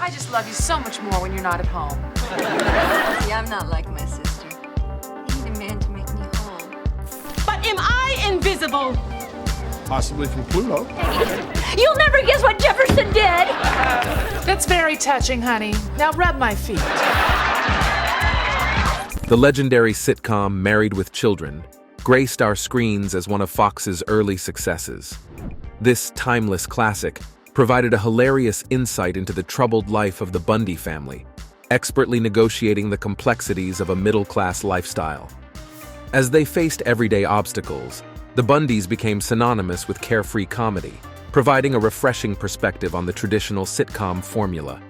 I just love you so much more when you're not at home. See, I'm not like my sister. I need a man to make me whole. But am I invisible? Possibly from Pluto. You'll never guess what Jefferson did! That's very touching, honey. Now rub my feet. The legendary sitcom Married with Children graced our screens as one of Fox's early successes. This timeless classic provided a hilarious insight into the troubled life of the Bundy family, expertly negotiating the complexities of a middle-class lifestyle. As they faced everyday obstacles, the Bundys became synonymous with carefree comedy, providing a refreshing perspective on the traditional sitcom formula.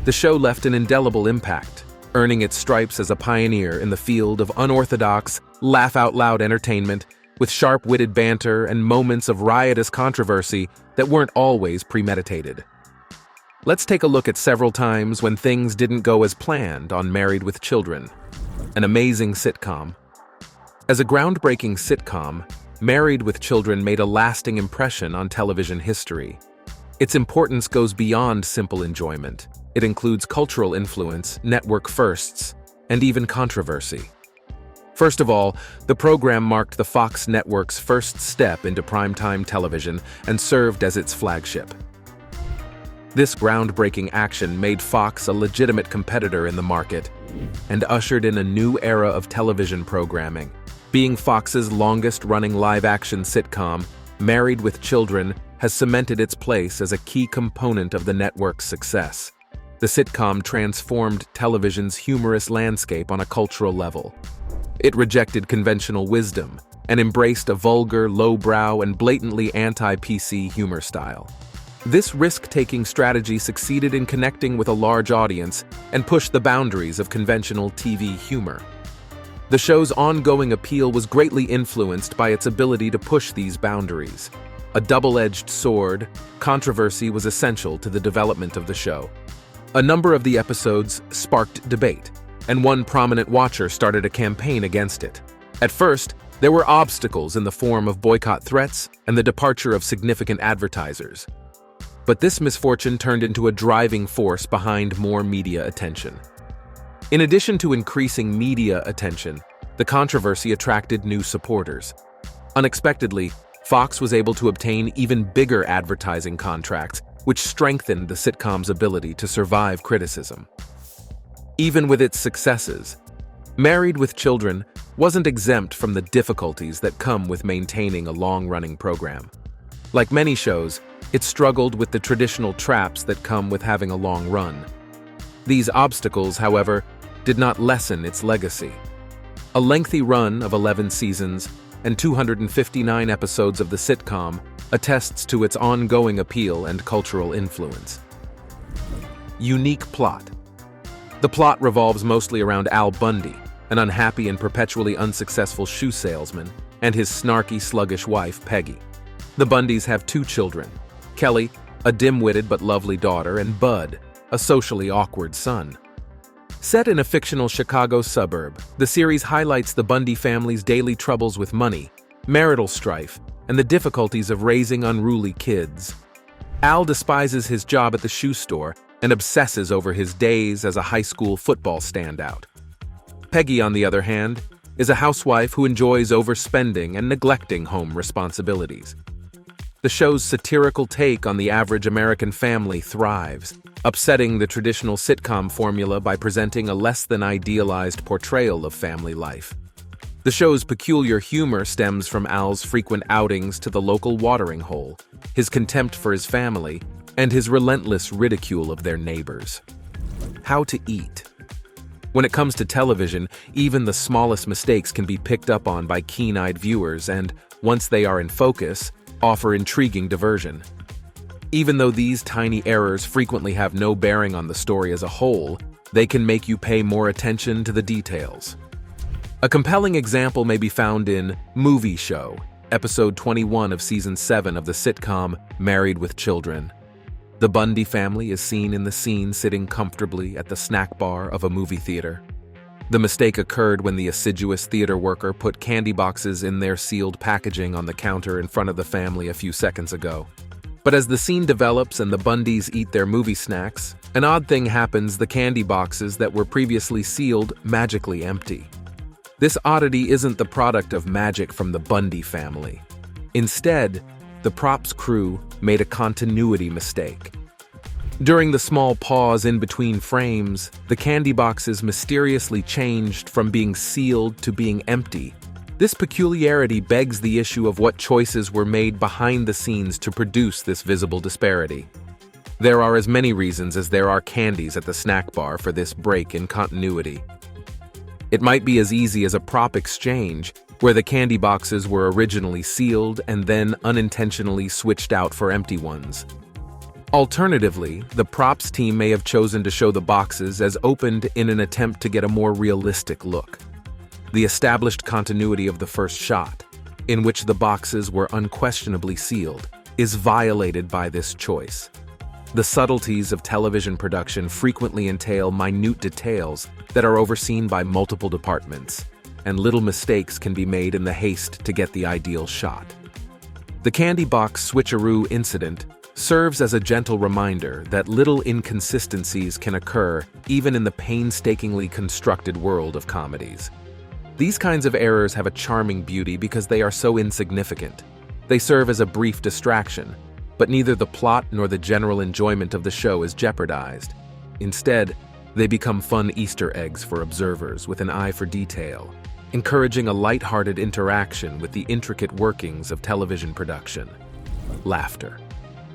The show left an indelible impact, earning its stripes as a pioneer in the field of unorthodox, laugh-out-loud entertainment with sharp-witted banter and moments of riotous controversy that weren't always premeditated. Let's take a look at several times when things didn't go as planned on Married with Children, an amazing sitcom. As a groundbreaking sitcom, Married with Children made a lasting impression on television history. Its importance goes beyond simple enjoyment. It includes cultural influence, network firsts, and even controversy. First of all, the program marked the Fox network's first step into primetime television and served as its flagship. This groundbreaking action made Fox a legitimate competitor in the market and ushered in a new era of television programming. Being Fox's longest-running live-action sitcom, Married with Children has cemented its place as a key component of the network's success. The sitcom transformed television's humorous landscape on a cultural level. It rejected conventional wisdom and embraced a vulgar, lowbrow, and blatantly anti-PC humor style. This risk-taking strategy succeeded in connecting with a large audience and pushed the boundaries of conventional TV humor. The show's ongoing appeal was greatly influenced by its ability to push these boundaries. A double-edged sword, controversy was essential to the development of the show. A number of the episodes sparked debate, and one prominent watcher started a campaign against it. At first, there were obstacles in the form of boycott threats and the departure of significant advertisers. But this misfortune turned into a driving force behind more media attention. In addition to increasing media attention, the controversy attracted new supporters. Unexpectedly, Fox was able to obtain even bigger advertising contracts, which strengthened the sitcom's ability to survive criticism. Even with its successes, Married with Children wasn't exempt from the difficulties that come with maintaining a long-running program. Like many shows, it struggled with the traditional traps that come with having a long run. These obstacles, however, did not lessen its legacy. A lengthy run of 11 seasons and 259 episodes of the sitcom attests to its ongoing appeal and cultural influence. Unique plot. The plot revolves mostly around Al Bundy, an unhappy and perpetually unsuccessful shoe salesman, and his snarky, sluggish wife, Peggy. The Bundys have two children, Kelly, a dim-witted but lovely daughter, and Bud, a socially awkward son. Set in a fictional Chicago suburb, the series highlights the Bundy family's daily troubles with money, marital strife, and the difficulties of raising unruly kids. Al despises his job at the shoe store and obsesses over his days as a high school football standout. Peggy, on the other hand, is a housewife who enjoys overspending and neglecting home responsibilities. The show's satirical take on the average American family thrives, upsetting the traditional sitcom formula by presenting a less-than-idealized portrayal of family life. The show's peculiar humor stems from Al's frequent outings to the local watering hole, his contempt for his family, and his relentless ridicule of their neighbors. How to eat. When it comes to television, even the smallest mistakes can be picked up on by keen-eyed viewers and, once they are in focus, offer intriguing diversion. Even though these tiny errors frequently have no bearing on the story as a whole, they can make you pay more attention to the details. A compelling example may be found in Movie Show, episode 21 of season 7 of the sitcom Married with Children. The Bundy family is seen in the scene sitting comfortably at the snack bar of a movie theater. The mistake occurred when the assiduous theater worker put candy boxes in their sealed packaging on the counter in front of the family a few seconds ago. But as the scene develops and the Bundys eat their movie snacks, an odd thing happens: the candy boxes that were previously sealed magically empty. This oddity isn't the product of magic from the Bundy family. Instead, the props crew made a continuity mistake. During the small pause in between frames, the candy boxes mysteriously changed from being sealed to being empty. This peculiarity begs the issue of what choices were made behind the scenes to produce this visible disparity. There are as many reasons as there are candies at the snack bar for this break in continuity. It might be as easy as a prop exchange, where the candy boxes were originally sealed and then unintentionally switched out for empty ones. Alternatively, the props team may have chosen to show the boxes as opened in an attempt to get a more realistic look. The established continuity of the first shot, in which the boxes were unquestionably sealed, is violated by this choice. The subtleties of television production frequently entail minute details that are overseen by multiple departments, and little mistakes can be made in the haste to get the ideal shot. The candy box switcheroo incident serves as a gentle reminder that little inconsistencies can occur even in the painstakingly constructed world of comedies. These kinds of errors have a charming beauty because they are so insignificant. They serve as a brief distraction, but neither the plot nor the general enjoyment of the show is jeopardized. Instead, they become fun Easter eggs for observers with an eye for detail, encouraging a light-hearted interaction with the intricate workings of television production. Laughter.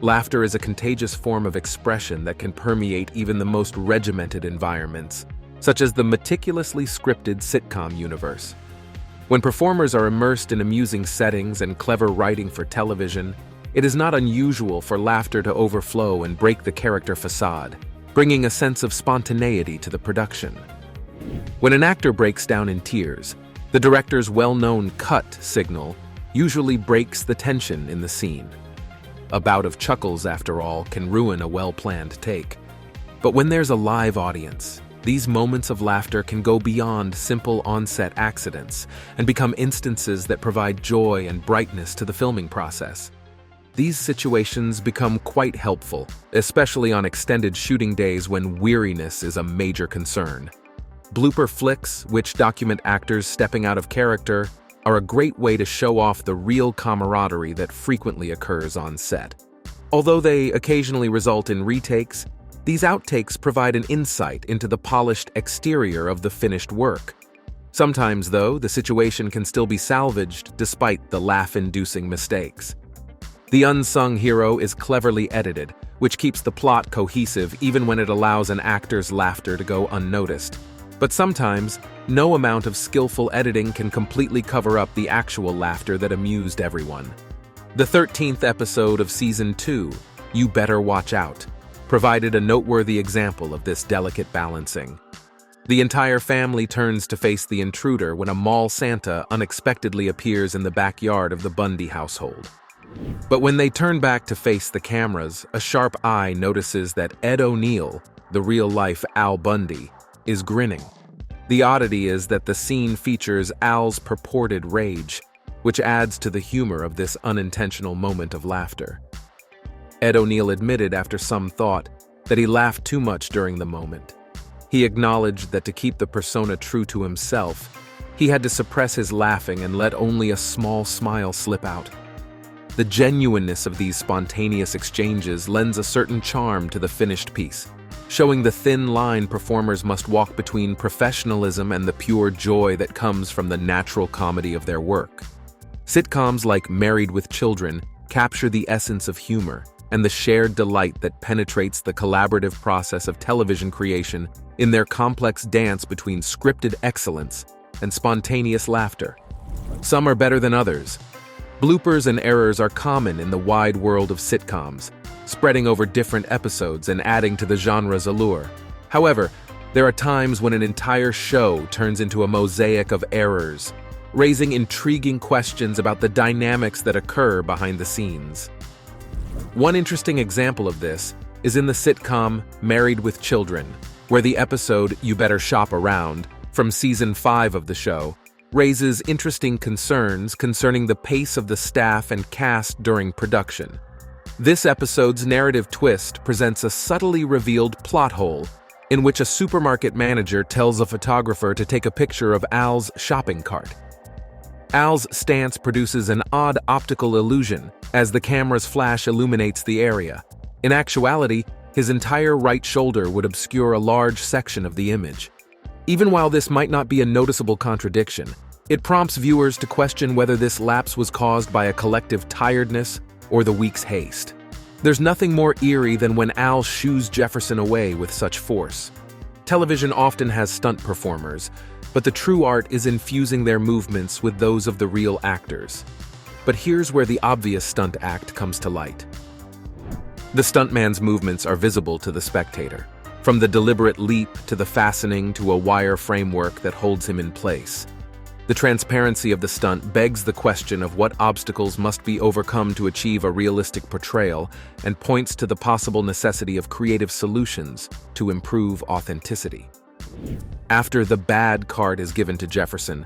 Laughter is a contagious form of expression that can permeate even the most regimented environments, such as the meticulously scripted sitcom universe. When performers are immersed in amusing settings and clever writing for television, it is not unusual for laughter to overflow and break the character facade, bringing a sense of spontaneity to the production. When an actor breaks down in tears, the director's well-known cut signal usually breaks the tension in the scene. A bout of chuckles, after all, can ruin a well-planned take. But when there's a live audience, these moments of laughter can go beyond simple on-set accidents and become instances that provide joy and brightness to the filming process. These situations become quite helpful, especially on extended shooting days when weariness is a major concern. Blooper flicks, which document actors stepping out of character, are a great way to show off the real camaraderie that frequently occurs on set. Although they occasionally result in retakes, these outtakes provide an insight into the polished exterior of the finished work. Sometimes, though, the situation can still be salvaged despite the laugh-inducing mistakes. The unsung hero is cleverly edited, which keeps the plot cohesive even when it allows an actor's laughter to go unnoticed. But sometimes, no amount of skillful editing can completely cover up the actual laughter that amused everyone. The 13th episode of Season 2, You Better Watch Out, provided a noteworthy example of this delicate balancing. The entire family turns to face the intruder when a mall Santa unexpectedly appears in the backyard of the Bundy household. But when they turn back to face the cameras, a sharp eye notices that Ed O'Neill, the real-life Al Bundy, is grinning. The oddity is that the scene features Al's purported rage, which adds to the humor of this unintentional moment of laughter. Ed O'Neill admitted after some thought that he laughed too much during the moment. He acknowledged that to keep the persona true to himself, he had to suppress his laughing and let only a small smile slip out. The genuineness of these spontaneous exchanges lends a certain charm to the finished piece, showing the thin line performers must walk between professionalism and the pure joy that comes from the natural comedy of their work. Sitcoms like Married with Children capture the essence of humor and the shared delight that penetrates the collaborative process of television creation in their complex dance between scripted excellence and spontaneous laughter. Some are better than others. Bloopers and errors are common in the wide world of sitcoms, spreading over different episodes and adding to the genre's allure. However, there are times when an entire show turns into a mosaic of errors, raising intriguing questions about the dynamics that occur behind the scenes. One interesting example of this is in the sitcom Married with Children, where the episode You Better Shop Around, from Season 5 of the show, raises interesting concerns concerning the pace of the staff and cast during production. This episode's narrative twist presents a subtly revealed plot hole in which a supermarket manager tells a photographer to take a picture of Al's shopping cart. Al's stance produces an odd optical illusion as the camera's flash illuminates the area. In actuality, his entire right shoulder would obscure a large section of the image. Even while this might not be a noticeable contradiction, it prompts viewers to question whether this lapse was caused by a collective tiredness or the week's haste. There's nothing more eerie than when Al shoos Jefferson away with such force. Television often has stunt performers, but the true art is infusing their movements with those of the real actors. But here's where the obvious stunt act comes to light. The stuntman's movements are visible to the spectator, from the deliberate leap to the fastening to a wire framework that holds him in place. The transparency of the stunt begs the question of what obstacles must be overcome to achieve a realistic portrayal and points to the possible necessity of creative solutions to improve authenticity. After the bad card is given to Jefferson,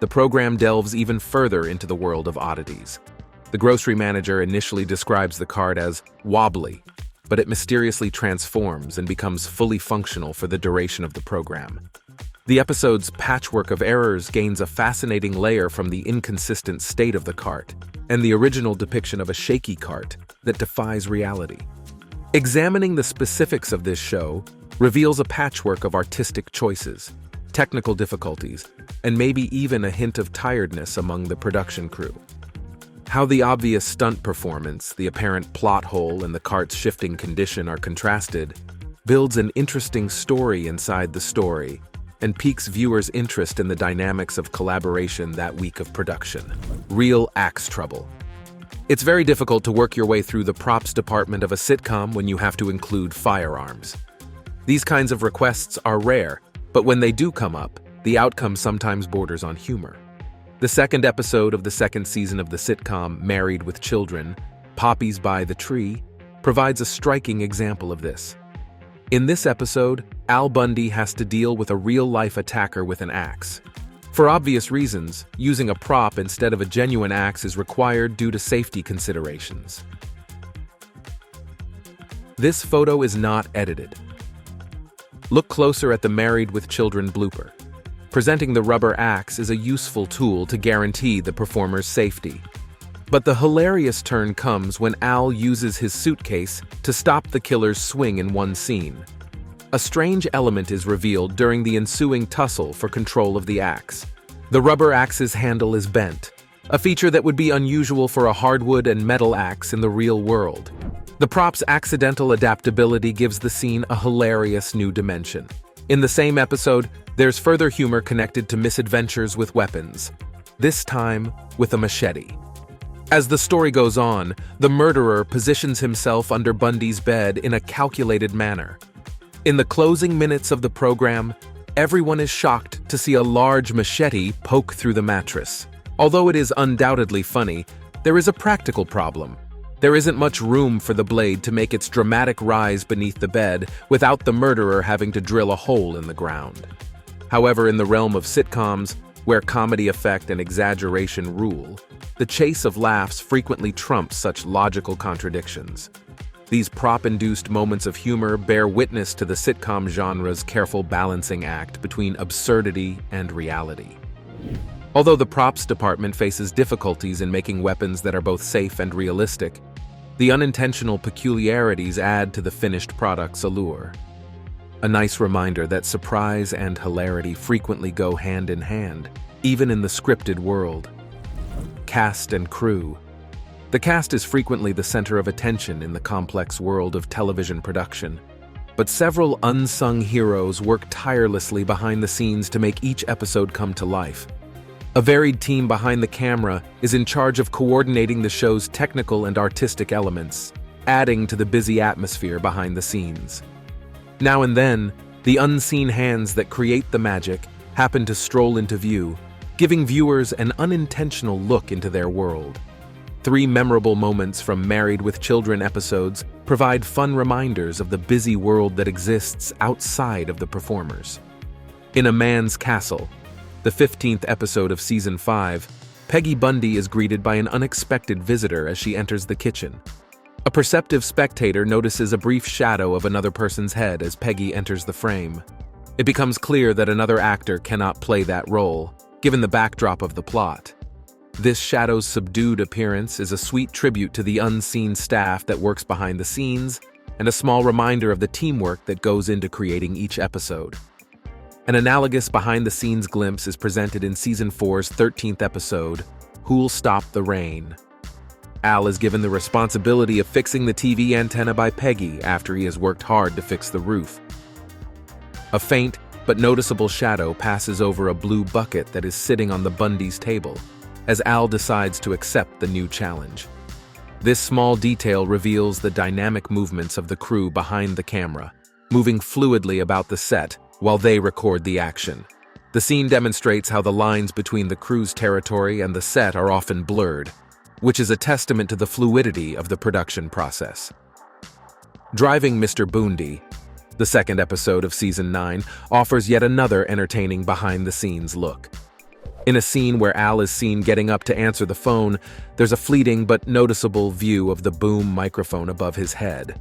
the program delves even further into the world of oddities. The grocery manager initially describes the card as wobbly, but it mysteriously transforms and becomes fully functional for the duration of the program. The episode's patchwork of errors gains a fascinating layer from the inconsistent state of the cart and the original depiction of a shaky cart that defies reality. Examining the specifics of this show reveals a patchwork of artistic choices, technical difficulties, and maybe even a hint of tiredness among the production crew. How the obvious stunt performance, the apparent plot hole, and the cart's shifting condition are contrasted builds an interesting story inside the story and piques viewers' interest in the dynamics of collaboration that week of production. Real axe trouble. It's very difficult to work your way through the props department of a sitcom when you have to include firearms. These kinds of requests are rare, but when they do come up, the outcome sometimes borders on humor. The second episode of the second season of the sitcom Married with Children, Poppies by the Tree, provides a striking example of this. In this episode, Al Bundy has to deal with a real-life attacker with an axe. For obvious reasons, using a prop instead of a genuine axe is required due to safety considerations. This photo is not edited. Look closer at the Married with Children blooper. Presenting the rubber axe is a useful tool to guarantee the performer's safety. But the hilarious turn comes when Al uses his suitcase to stop the killer's swing in one scene. A strange element is revealed during the ensuing tussle for control of the axe. The rubber axe's handle is bent, a feature that would be unusual for a hardwood and metal axe in the real world. The prop's accidental adaptability gives the scene a hilarious new dimension. In the same episode, there's further humor connected to misadventures with weapons, this time with a machete. As the story goes on, the murderer positions himself under Bundy's bed in a calculated manner. In the closing minutes of the program, everyone is shocked to see a large machete poke through the mattress. Although it is undoubtedly funny, there is a practical problem. There isn't much room for the blade to make its dramatic rise beneath the bed without the murderer having to drill a hole in the ground. However, in the realm of sitcoms, where comedy effect and exaggeration rule, the chase of laughs frequently trumps such logical contradictions. These prop-induced moments of humor bear witness to the sitcom genre's careful balancing act between absurdity and reality. Although the props department faces difficulties in making weapons that are both safe and realistic, the unintentional peculiarities add to the finished product's allure. A nice reminder that surprise and hilarity frequently go hand in hand, even in the scripted world. Cast and crew. The cast is frequently the center of attention in the complex world of television production, but several unsung heroes work tirelessly behind the scenes to make each episode come to life. A varied team behind the camera is in charge of coordinating the show's technical and artistic elements, adding to the busy atmosphere behind the scenes. Now and then, the unseen hands that create the magic happen to stroll into view, giving viewers an unintentional look into their world. 3 memorable moments from Married with Children episodes provide fun reminders of the busy world that exists outside of the performers. In A Man's Castle, the 15th episode of Season 5, Peggy Bundy is greeted by an unexpected visitor as she enters the kitchen. A perceptive spectator notices a brief shadow of another person's head as Peggy enters the frame. It becomes clear that another actor cannot play that role, given the backdrop of the plot. This shadow's subdued appearance is a sweet tribute to the unseen staff that works behind the scenes, and a small reminder of the teamwork that goes into creating each episode. An analogous behind-the-scenes glimpse is presented in Season 4's 13th episode, Who'll Stop the Rain? Al is given the responsibility of fixing the TV antenna by Peggy after he has worked hard to fix the roof. A faint but noticeable shadow passes over a blue bucket that is sitting on the Bundys' table, as Al decides to accept the new challenge. This small detail reveals the dynamic movements of the crew behind the camera, moving fluidly about the set while they record the action. The scene demonstrates how the lines between the crew's territory and the set are often blurred, which is a testament to the fluidity of the production process. Driving Mr. Bundy, the second episode of Season 9, offers yet another entertaining behind-the-scenes look. In a scene where Al is seen getting up to answer the phone, there's a fleeting but noticeable view of the boom microphone above his head.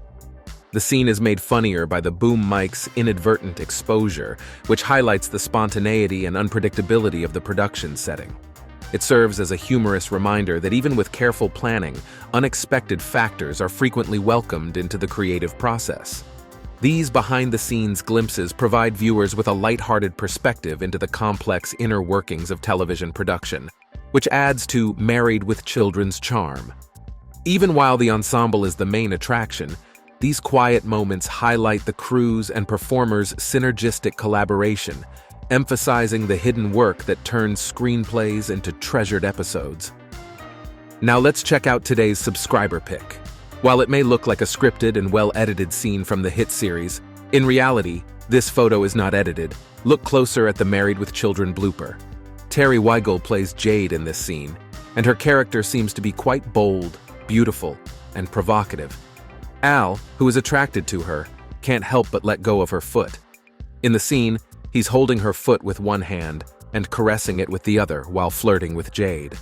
The scene is made funnier by the boom mic's inadvertent exposure, which highlights the spontaneity and unpredictability of the production setting. It serves as a humorous reminder that even with careful planning, unexpected factors are frequently welcomed into the creative process. These behind-the-scenes glimpses provide viewers with a lighthearted perspective into the complex inner workings of television production, which adds to Married with Children's charm. Even while the ensemble is the main attraction, these quiet moments highlight the crew's and performers' synergistic collaboration, emphasizing the hidden work that turns screenplays into treasured episodes. Now let's check out today's subscriber pick. While it may look like a scripted and well-edited scene from the hit series, in reality, this photo is not edited. Look closer at the Married with Children blooper. Terry Weigel plays Jade in this scene, and her character seems to be quite bold, beautiful, and provocative. Al, who is attracted to her, can't help but let go of her foot. In the scene, he's holding her foot with one hand and caressing it with the other while flirting with Jade.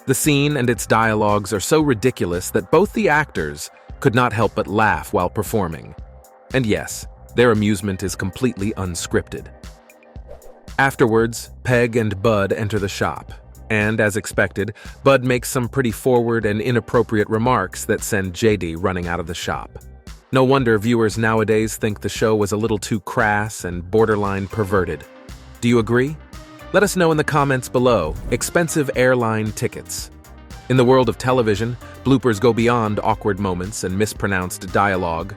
The scene and its dialogues are so ridiculous that both the actors could not help but laugh while performing. And yes, their amusement is completely unscripted. Afterwards, Peg and Bud enter the shop. And, as expected, Bud makes some pretty forward and inappropriate remarks that send JD running out of the shop. No wonder viewers nowadays think the show was a little too crass and borderline perverted. Do you agree? Let us know in the comments below. Expensive airline tickets. In the world of television, bloopers go beyond awkward moments and mispronounced dialogue.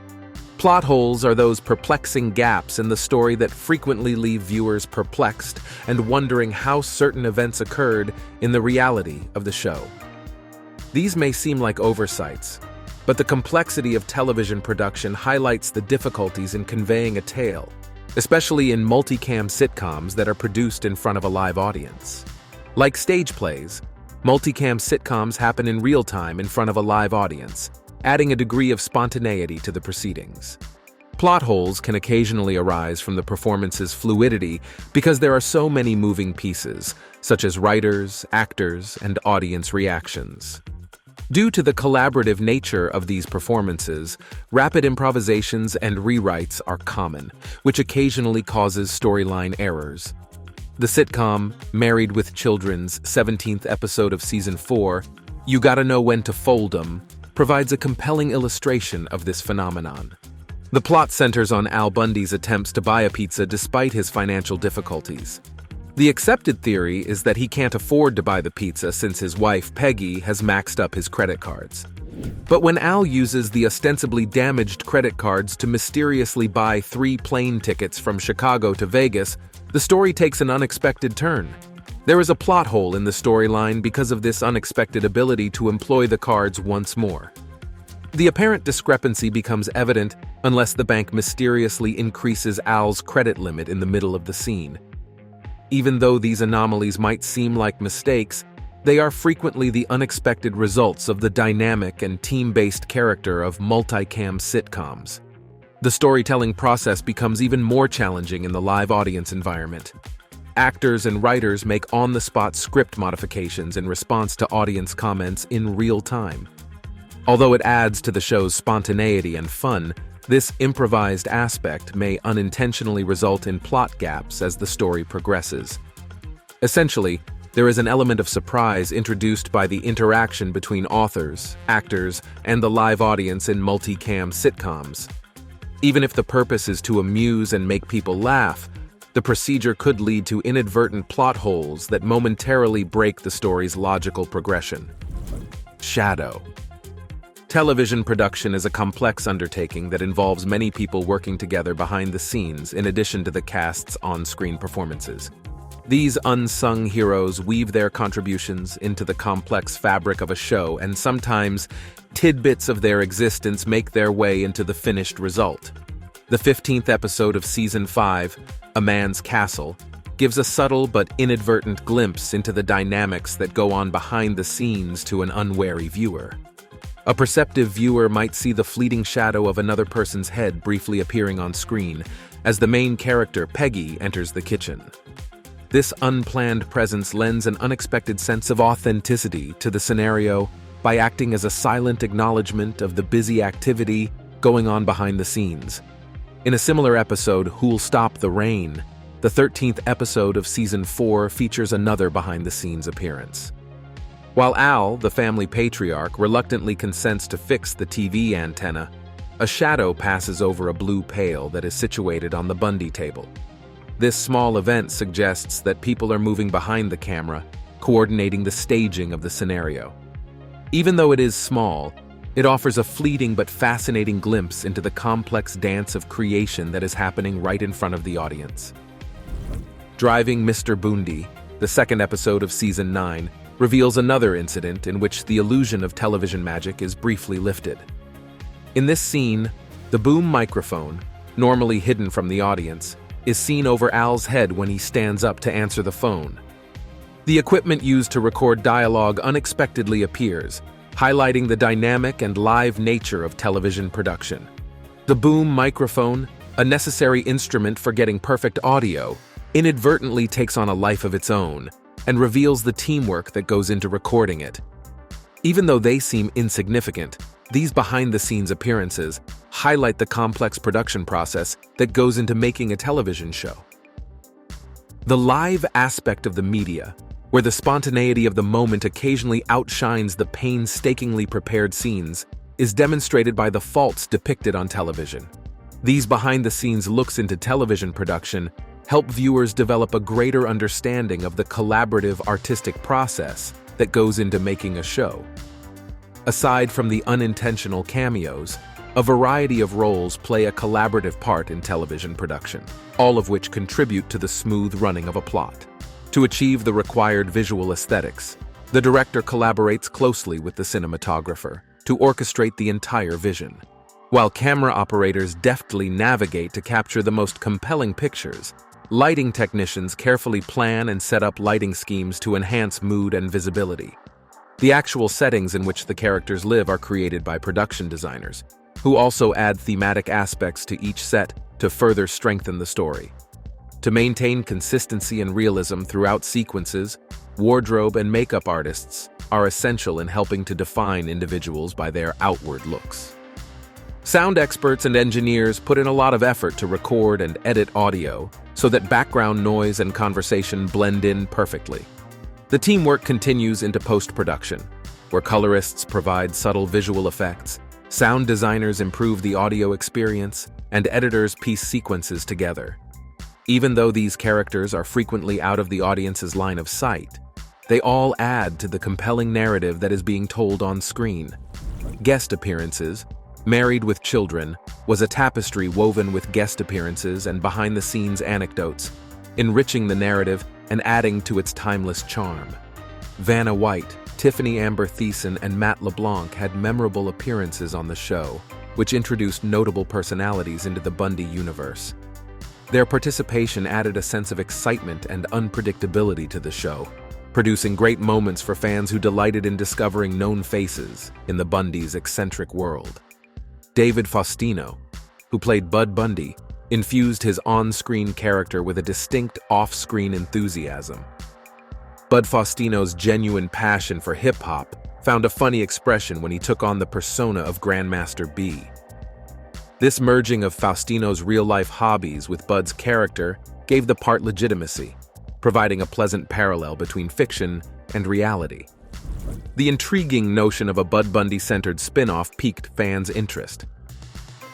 Plot holes are those perplexing gaps in the story that frequently leave viewers perplexed and wondering how certain events occurred in the reality of the show. These may seem like oversights, but the complexity of television production highlights the difficulties in conveying a tale, especially in multicam sitcoms that are produced in front of a live audience. Like stage plays, multicam sitcoms happen in real time in front of a live audience, adding a degree of spontaneity to the proceedings. Plot holes can occasionally arise from the performance's fluidity because there are so many moving pieces, such as writers, actors, and audience reactions. Due to the collaborative nature of these performances, rapid improvisations and rewrites are common, which occasionally causes storyline errors. The sitcom Married with Children's 17th episode of Season 4, You Gotta Know When to Fold 'Em, provides a compelling illustration of this phenomenon. The plot centers on Al Bundy's attempts to buy a pizza despite his financial difficulties. The accepted theory is that he can't afford to buy the pizza since his wife, Peggy, has maxed up his credit cards. But when Al uses the ostensibly damaged credit cards to mysteriously buy 3 plane tickets from Chicago to Vegas, the story takes an unexpected turn. There is a plot hole in the storyline because of this unexpected ability to employ the cards once more. The apparent discrepancy becomes evident unless the bank mysteriously increases Al's credit limit in the middle of the scene. Even though these anomalies might seem like mistakes, they are frequently the unexpected results of the dynamic and team-based character of multicam sitcoms. The storytelling process becomes even more challenging in the live audience environment. Actors and writers make on-the-spot script modifications in response to audience comments in real time. Although it adds to the show's spontaneity and fun, this improvised aspect may unintentionally result in plot gaps as the story progresses. Essentially, there is an element of surprise introduced by the interaction between authors, actors, and the live audience in multicam sitcoms. Even if the purpose is to amuse and make people laugh, the procedure could lead to inadvertent plot holes that momentarily break the story's logical progression. Shadow. Television production is a complex undertaking that involves many people working together behind the scenes in addition to the cast's on-screen performances. These unsung heroes weave their contributions into the complex fabric of a show, and sometimes tidbits of their existence make their way into the finished result. The 15th episode of Season 5, A Man's Castle, gives a subtle but inadvertent glimpse into the dynamics that go on behind the scenes to an unwary viewer. A perceptive viewer might see the fleeting shadow of another person's head briefly appearing on screen as the main character, Peggy, enters the kitchen. This unplanned presence lends an unexpected sense of authenticity to the scenario by acting as a silent acknowledgement of the busy activity going on behind the scenes. In a similar episode, Who'll Stop the Rain, the 13th episode of Season 4 features another behind-the-scenes appearance. While Al, the family patriarch, reluctantly consents to fix the TV antenna, a shadow passes over a blue pail that is situated on the Bundy table. This small event suggests that people are moving behind the camera, coordinating the staging of the scenario. Even though it is small, it offers a fleeting but fascinating glimpse into the complex dance of creation that is happening right in front of the audience. Driving Mr. Bundy, the second episode of Season 9, reveals another incident in which the illusion of television magic is briefly lifted. In this scene, the boom microphone, normally hidden from the audience, is seen over Al's head when he stands up to answer the phone. The equipment used to record dialogue unexpectedly appears, highlighting the dynamic and live nature of television production. The boom microphone, a necessary instrument for getting perfect audio, inadvertently takes on a life of its own and reveals the teamwork that goes into recording it. Even though they seem insignificant, these behind-the-scenes appearances highlight the complex production process that goes into making a television show. The live aspect of the media, where the spontaneity of the moment occasionally outshines the painstakingly prepared scenes, is demonstrated by the faults depicted on television. These behind-the-scenes looks into television production help viewers develop a greater understanding of the collaborative artistic process that goes into making a show. Aside from the unintentional cameos, a variety of roles play a collaborative part in television production, all of which contribute to the smooth running of a plot. To achieve the required visual aesthetics, the director collaborates closely with the cinematographer to orchestrate the entire vision. While camera operators deftly navigate to capture the most compelling pictures, lighting technicians carefully plan and set up lighting schemes to enhance mood and visibility. The actual settings in which the characters live are created by production designers, who also add thematic aspects to each set to further strengthen the story. To maintain consistency and realism throughout sequences, wardrobe and makeup artists are essential in helping to define individuals by their outward looks. Sound experts and engineers put in a lot of effort to record and edit audio so that background noise and conversation blend in perfectly. The teamwork continues into post-production, where colorists provide subtle visual effects, sound designers improve the audio experience, and editors piece sequences together. Even though these characters are frequently out of the audience's line of sight, they all add to the compelling narrative that is being told on screen. Guest appearances, Married with Children, was a tapestry woven with guest appearances and behind-the-scenes anecdotes, enriching the narrative and adding to its timeless charm. Vanna White, Tiffany Amber Thiessen, and Matt LeBlanc had memorable appearances on the show, which introduced notable personalities into the Bundy universe. Their participation added a sense of excitement and unpredictability to the show, producing great moments for fans who delighted in discovering known faces in the Bundys' eccentric world. David Faustino, who played Bud Bundy, infused his on-screen character with a distinct off-screen enthusiasm. Bud Faustino's genuine passion for hip-hop found a funny expression when he took on the persona of Grandmaster B. This merging of Faustino's real-life hobbies with Bud's character gave the part legitimacy, providing a pleasant parallel between fiction and reality. The intriguing notion of a Bud Bundy-centered spin-off piqued fans' interest.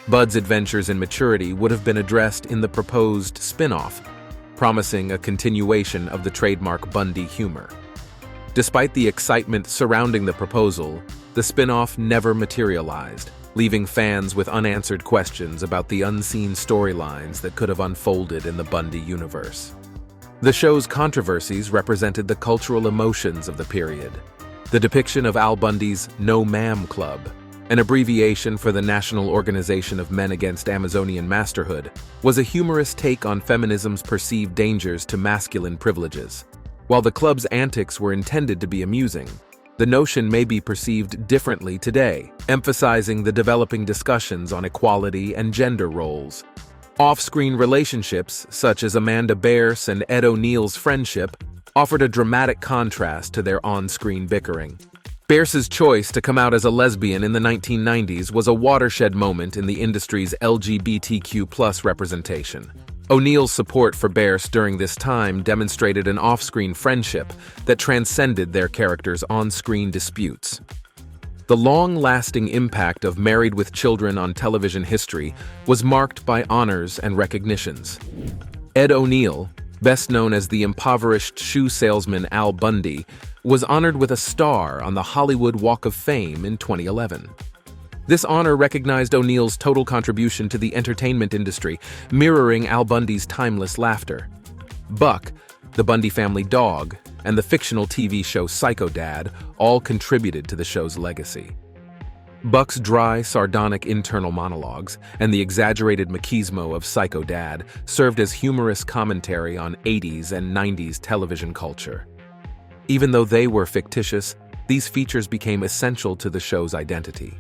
Bud's adventures in maturity would have been addressed in the proposed spin-off, promising a continuation of the trademark Bundy humor. Despite the excitement surrounding the proposal, the spin-off never materialized, leaving fans with unanswered questions about the unseen storylines that could have unfolded in the Bundy universe. The show's controversies represented the cultural emotions of the period. The depiction of Al Bundy's No Ma'am Club, an abbreviation for the National Organization of Men Against Amazonian Masterhood, was a humorous take on feminism's perceived dangers to masculine privileges. While the club's antics were intended to be amusing, the notion may be perceived differently today, emphasizing the developing discussions on equality and gender roles. Off-screen relationships, such as Amanda Bearse and Ed O'Neill's friendship, offered a dramatic contrast to their on-screen bickering. Bearse's choice to come out as a lesbian in the 1990s was a watershed moment in the industry's LGBTQ+ representation. O'Neill's support for Bearse during this time demonstrated an off-screen friendship that transcended their characters' on-screen disputes. The long-lasting impact of Married with Children on television history was marked by honors and recognitions. Ed O'Neill, best known as the impoverished shoe salesman Al Bundy, was honored with a star on the Hollywood Walk of Fame in 2011. This honor recognized O'Neill's total contribution to the entertainment industry, mirroring Al Bundy's timeless laughter. Buck, the Bundy family dog, and the fictional TV show Psycho Dad all contributed to the show's legacy. Buck's dry, sardonic internal monologues and the exaggerated machismo of Psycho Dad served as humorous commentary on 80s and 90s television culture. Even though they were fictitious, these features became essential to the show's identity.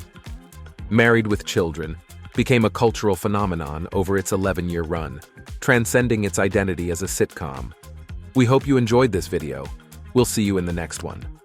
Married with Children became a cultural phenomenon over its 11-year run, transcending its identity as a sitcom. We hope you enjoyed this video. We'll see you in the next one.